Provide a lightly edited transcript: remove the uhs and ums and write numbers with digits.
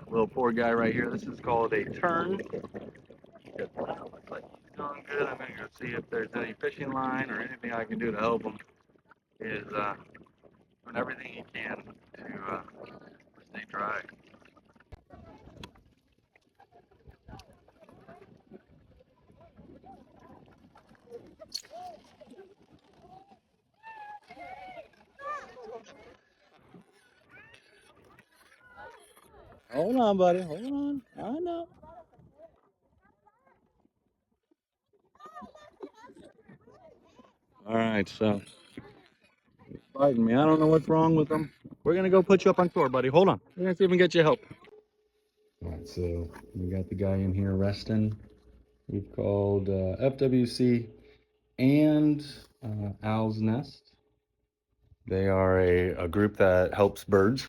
Little poor guy right here. This is called a tern. Looks like he's doing good. I'm gonna go see if there's any fishing line or anything I can do to help him. Is doing everything he can to stay dry. Hold on, buddy. Hold on. I know. All right, so biting me. I don't know what's wrong with them. We're gonna go put you up on shore, buddy. Hold on. We're gonna see if we can get you help. All right, so we got the guy in here resting. We've called FWC and Owl's Nest. They are a group that helps birds.